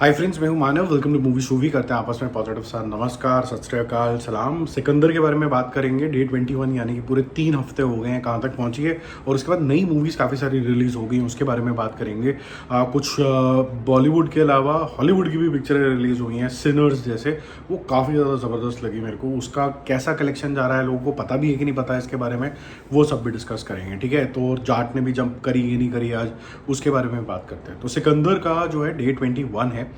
हाय friends, मैं हूं Manav. Welcome to movie shoovie. करते हैं आपस में पॉजिटिव सा नमस्कार, सत श्री अकाल, सलाम। सिकंदर के बारे में बात करेंगे। डे 21 यानी कि पूरे 3 हफ्ते हो गए हैं, कहाँ तक पहुंची है और उसके बाद नई मूवीज़ काफ़ी सारी रिलीज़ हो गई हैं, उसके बारे में बात करेंगे। कुछ बॉलीवुड के अलावा हॉलीवुड की भी पिक्चरें रिलीज़ हुई हैं, सिनर्स जैसे। वो काफ़ी ज़्यादा ज़बरदस्त लगी मेरे को। उसका कैसा कलेक्शन जा रहा है, लोगों को पता भी है कि नहीं पता है इसके बारे में, वो सब भी डिस्कस करेंगे। ठीक है, तो जाट ने भी जंप करी कि नहीं करी आज, उसके बारे में बात करते हैं। तो सिकंदर का जो है डे 21 है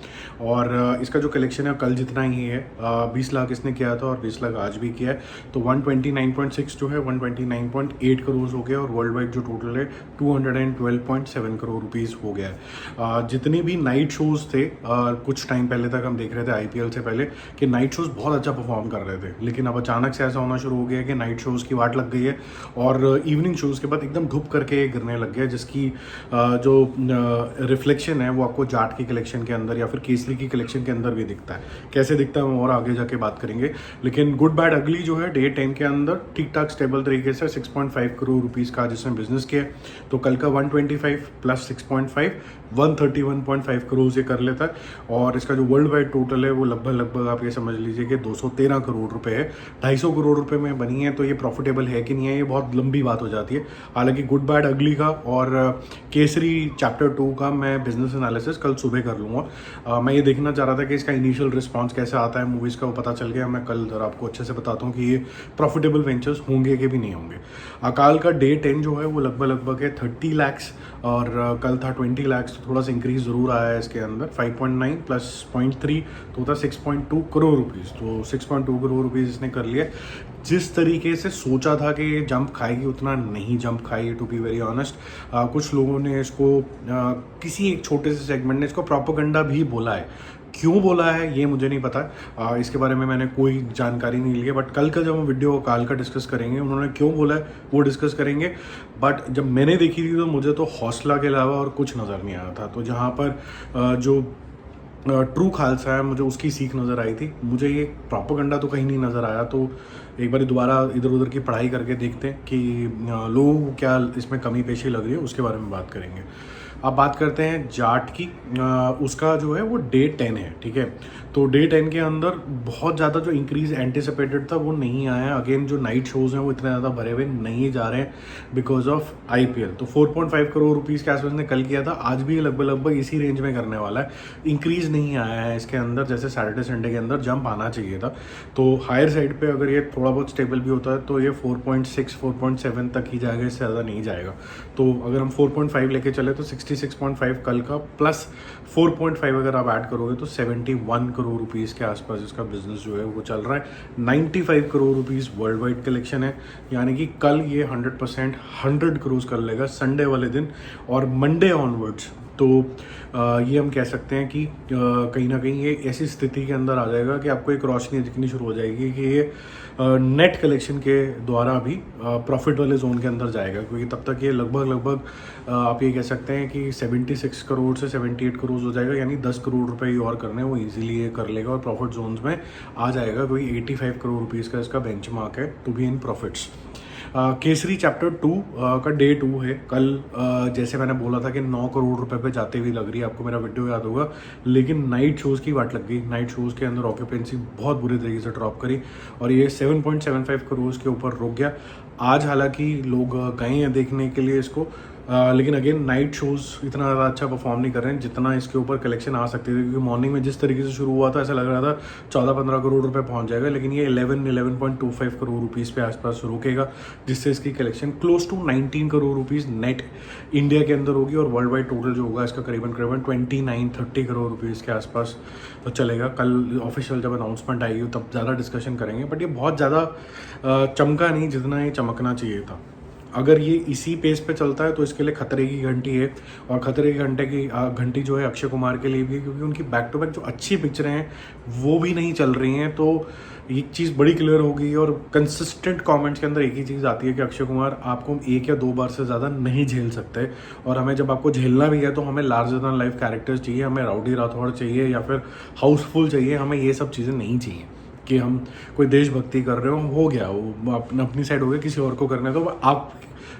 और इसका जो कलेक्शन है कल जितना ही है, 20 लाख इसने किया था और 20 लाख आज भी किया है। तो 129.6 जो है 129.8 करोड़ हो गया और वर्ल्ड वाइड जो टोटल है 212.7 करोड़ रुपीज़ हो गया है। जितने भी नाइट शोज़ थे, कुछ टाइम पहले तक हम देख रहे थे आईपीएल से पहले कि नाइट शोज़ बहुत अच्छा परफॉर्म कर रहे थे, लेकिन अब अचानक से ऐसा होना शुरू हो गया कि नाइट शोज़ की वाट लग गई है और इवनिंग शोज़ के बाद एकदम धूप करके गिरने लग गया, जिसकी जो रिफ्लेक्शन है वो आपको जाट की कलेक्शन के अंदर या फिर केसरी की कलेक्शन के अंदर भी दिखता है। कैसे दिखता है हम और आगे जाके बात करेंगे। लेकिन गुड बैड अगली जो है डे 10 के अंदर ठीक ठाक स्टेबल तरीके से 6.5 करोड़ रुपीज़ का जिसने बिजनेस किया। तो कल का 125 प्लस 6.5 131.5 करोड़ से कर लेता है और इसका जो वर्ल्ड वाइड टोटल है वो लगभग आप ये समझ लीजिए कि 213 करोड़ रुपए है। 250 करोड़ रुपए में बनी है, तो ये प्रॉफिटेबल है कि नहीं है, ये बहुत लंबी बात हो जाती है। हालांकि गुड बैड अगली का और केसरी चैप्टर 2 का मैं बिजनेस एनालिसिस कल सुबह कर लूँगा। मैं ये देखना चाह रहा था कि इसका इनिशियल रिस्पांस कैसे आता है मूवीज़ का, वो पता चल गया। मैं कल जरा आपको अच्छे से बताता हूँ कि ये प्रॉफिटेबल वेंचर्स होंगे कि भी नहीं होंगे। अकाल का डे 10 जो है वो लगभग है 30 लैक्स और कल था 20 लैक्स, तो थोड़ा सा इंक्रीज ज़रूर आया है इसके अंदर। 5.9 प्लस 0.3 तो होता 6.2 करोड़ रुपीज़। तो 6.2 करोड़ रुपीज़ इसने कर लिया। जिस तरीके से सोचा था कि ये जंप खाएगी उतना नहीं जंप खाई, टू बी वेरी ऑनेस्ट। कुछ लोगों ने इसको किसी एक छोटे से सेगमेंट ने इसको प्रोपेगेंडा भी बोला है। क्यों बोला है ये मुझे नहीं पता, इसके बारे में मैंने कोई जानकारी नहीं ली है। बट कल का जब हम वीडियो काल का डिस्कस करेंगे, उन्होंने क्यों बोला है वो डिस्कस करेंगे। बट जब मैंने देखी थी तो मुझे तो हौसला के अलावा और कुछ नज़र नहीं आया था। तो जहाँ पर जो ट्रू खालसा है मुझे उसकी सीख नज़र आई थी, मुझे ये प्रोपेगेंडा तो कहीं नहीं नज़र आया। तो एक बार दोबारा इधर उधर की पढ़ाई करके देखते हैं कि लोगों को क्या इसमें कमी पेशी लग रही है, उसके बारे में बात करेंगे। अब बात करते हैं जाट की। उसका जो है वो डे 10 है, ठीक है। तो डे 10 के अंदर बहुत ज़्यादा जो इंक्रीज एंटिसिपेटेड था वो नहीं आया। अगेन जो नाइट शोज़ हैं वो इतने ज़्यादा भरे हुए नहीं जा रहे हैं बिकॉज ऑफ आईपीएल। तो 4.5 करोड़ रुपीज़ के आसपास ने कल किया था, आज भी लगभग इसी रेंज में करने वाला है। इंक्रीज नहीं आया है इसके अंदर, जैसे सैटरडे संडे के अंदर जंप आना चाहिए था। तो हायर साइड पे अगर ये थोड़ा बहुत स्टेबल भी होता है तो ये 4.6 4.7 तक ही जाएगा, इससे ज़्यादा नहीं जाएगा। तो अगर हम 4.5 लेके चले तो 66.5 कल का प्लस 4.5 अगर आप ऐड करोगे तो 71 करोड़ रुपीज़ के आसपास इसका बिजनेस जो है वो चल रहा है। 95 crore rupees world wide collection है, यानी कि कल ये 100% 100 करोड़ कर लेगा संडे वाले दिन और मंडे ऑनवर्ड्स। तो ये हम कह सकते हैं कि कहीं ना कहीं ये ऐसी स्थिति के अंदर आ जाएगा कि आपको एक रोशनी दिखनी शुरू हो जाएगी कि ये नेट कलेक्शन के द्वारा भी प्रॉफिट वाले जोन के अंदर जाएगा, क्योंकि तब तक ये लगभग आप ये कह सकते हैं कि 76 करोड़ से 78 करोड़ हो जाएगा, यानी 10 करोड़ रुपए ही और करने वो इजीली ये कर लेगा और प्रॉफिट जोन्स में आ जाएगा। कोई 85 करोड़ रुपीज़ का इसका बेंचमार्क है to be in profits. Kesari chapter 2 का डे 2 है कल। जैसे मैंने बोला था कि 9 करोड़ रुपए पे जाते हुए लग रही है, आपको मेरा वीडियो याद होगा। लेकिन नाइट शोज़ की वाट लग गई। नाइट शोज़ के अंदर ऑक्यूपेंसी बहुत बुरी तरीके से ड्रॉप करी और ये 7.75 करोड़ के ऊपर रुक गया। आज हालांकि लोग गए हैं देखने के लिए इसको, लेकिन अगेन नाइट शोज़ इतना ज़्यादा अच्छा परफॉर्म नहीं कर रहे हैं जितना इसके ऊपर कलेक्शन आ सकती थी, क्योंकि मॉर्निंग में जिस तरीके से शुरू हुआ था ऐसा लग रहा था 14-15 करोड़ रुपए पहुंच जाएगा, लेकिन ये 11.25 करोड़ रुपीज़ पे आसपास रुकेगा, जिससे इसकी collection close to 19 crore rupees net India के अंदर होगी और वर्ल्ड वाइड टोटल जो होगा इसका करीबन 29-30 करोड़ रुपीज़ के आसपास तो चलेगा। कल ऑफिशियल जब अनाउंसमेंट आएगी तब ज़्यादा डिस्कशन करेंगे, बट ये बहुत ज़्यादा चमका नहीं जितना ये चमकना चाहिए था। अगर ये इसी पेस पे चलता है तो इसके लिए खतरे की घंटी है, और खतरे की घंटी जो है अक्षय कुमार के लिए भी है, क्योंकि उनकी बैक टू बैक जो अच्छी पिक्चरें हैं वो भी नहीं चल रही हैं। तो एक चीज़ बड़ी क्लियर हो गई और कंसिस्टेंट कमेंट्स के अंदर एक ही चीज़ आती है कि अक्षय कुमार आपको 1 या 2 बार से ज़्यादा नहीं झेल सकते, और हमें जब आपको झेलना भी है तो हमें लार्जर दैन लाइफ कैरेक्टर्स चाहिए, हमें राउडी राठौड़ चाहिए या फिर हाउसफुल चाहिए, हमें ये सब चीज़ें नहीं चाहिए। कि हम कोई देशभक्ति कर रहे हो गया, वो अपनी साइड हो गया, किसी और को करना है। तो आप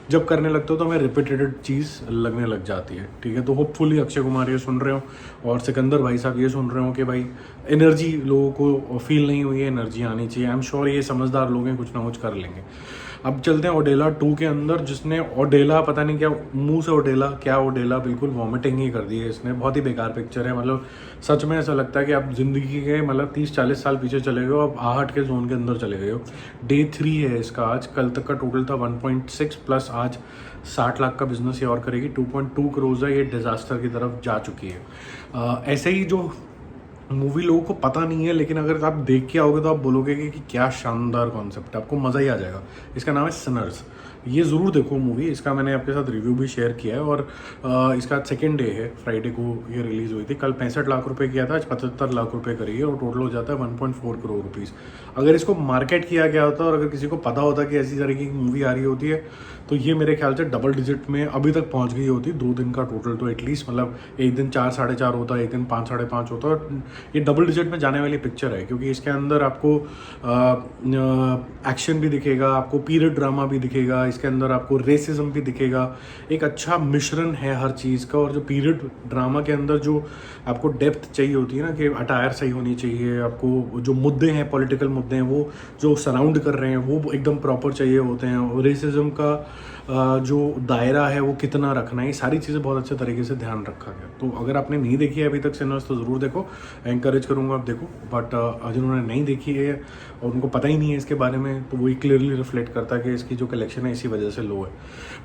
जब करने लगते हो तो हमें रिपीटेड चीज़ लगने लग जाती है, ठीक है। तो होपफुली अक्षय कुमार ये सुन रहे हो और सिकंदर भाई साहब ये सुन रहे हो कि भाई एनर्जी लोगों को फील नहीं हुई है, एनर्जी आनी चाहिए। आई एम श्योर ये समझदार लोग हैं, कुछ ना कुछ कर लेंगे। अब चलते हैं ओडेला 2 के अंदर, जिसने ओडेला पता नहीं क्या मुंह से ओडेला क्या ओडेला बिल्कुल वॉमिटिंग ही कर दी है इसने। बहुत ही बेकार पिक्चर है, मतलब सच में ऐसा लगता है कि आप ज़िंदगी के मतलब 30-40 साल पीछे चले गए हो, अब आहट के जोन के अंदर चले गए हो। डे 3 है इसका आज, कल तक का टोटल था 1.6 प्लस आज 60 लाख का बिजनेस ये और करेगी। 2.2 करोड़ है, ये डिज़ास्टर की तरफ जा चुकी है। ऐसे ही जो मूवी लोगों को पता नहीं है, लेकिन अगर आप देख के आओगे तो आप बोलोगे कि क्या शानदार कॉन्सेप्ट है, आपको मज़ा ही आ जाएगा। इसका नाम है सिनर्स। ये ज़रूर देखो मूवी, इसका मैंने आपके साथ रिव्यू भी शेयर किया है। और इसका सेकेंड डे है, फ्राइडे को ये रिलीज़ हुई थी। कल 65 लाख रुपए किया था, आज 75 लाख रुपए करी है और टोटल हो जाता है 1.4 करोड़ रुपीज़। अगर इसको मार्केट किया गया होता और अगर किसी को पता होता कि ऐसी तरीके की मूवी आ रही होती है तो ये मेरे ख्याल से डबल डिजिट में अभी तक पहुंच गई होती। 2 दिन का टोटल तो एटलीस्ट, मतलब एक दिन 4-4.5 होता, एक दिन 5-5.5 होता। और ये डबल डिजिट में जाने वाली पिक्चर है, क्योंकि इसके अंदर आपको एक्शन भी दिखेगा, आपको पीरियड ड्रामा भी दिखेगा, इसके अंदर आपको रेसिज्म भी दिखेगा। एक अच्छा मिश्रण है हर चीज़ का। और जो पीरियड ड्रामा के अंदर जो आपको डेप्थ चाहिए होती है ना, कि अटायर सही होनी चाहिए, आपको जो मुद्दे हैं, पॉलिटिकल मुद्दे हैं, वो जो सराउंड कर रहे हैं वो एकदम प्रॉपर चाहिए होते हैं। और रेसिज्म का जो दायरा है वो कितना रखना है, ये सारी चीज़ें बहुत अच्छे तरीके से ध्यान रखा गया। तो अगर आपने नहीं देखी है अभी तक सिनर्स तो ज़रूर देखो, एनकरेज करूँगा आप देखो। बट जिन्होंने नहीं देखी है और उनको पता ही नहीं है इसके बारे में, तो वही क्लियरली रिफ्लेक्ट करता है कि इसकी जो कलेक्शन है इसी वजह से लो है।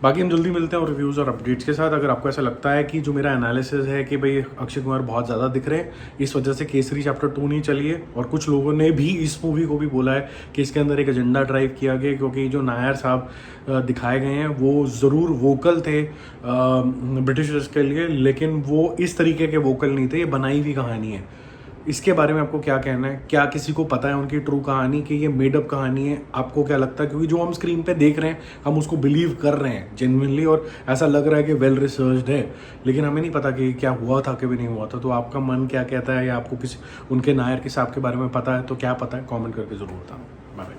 बाकी हम जल्दी मिलते हैं और रिव्यूज़ और अपडेट्स के साथ। अगर आपको ऐसा लगता है कि जो मेरा एनालिसिस है कि भाई अक्षय कुमार बहुत ज़्यादा दिख रहे हैं, इस वजह से केसरी चैप्टर 2 नहीं चली है, और कुछ लोगों ने भी इस मूवी को भी बोला है कि इसके अंदर एक एजेंडा ड्राइव किया गया, क्योंकि जो नायर साहब दिखाए गए हैं वो ज़रूर वोकल थे ब्रिटिशर्स के लिए, लेकिन वो इस तरीके के वोकल नहीं थे, ये बनाई हुई कहानी है। इसके बारे में आपको क्या कहना है? क्या किसी को पता है उनकी ट्रू कहानी कि ये मेडअप कहानी है? आपको क्या लगता है? क्योंकि जो हम स्क्रीन पे देख रहे हैं हम उसको बिलीव कर रहे हैं जेन्युइनली, और ऐसा लग रहा है कि वेल रिसर्च्ड है, लेकिन हमें नहीं पता कि क्या हुआ था कि भी नहीं हुआ था। तो आपका मन क्या कहता है, या आपको किसी उनके नायर के साहब के बारे में पता है तो क्या पता है, कॉमेंट करके ज़रूर बताओ। बाय।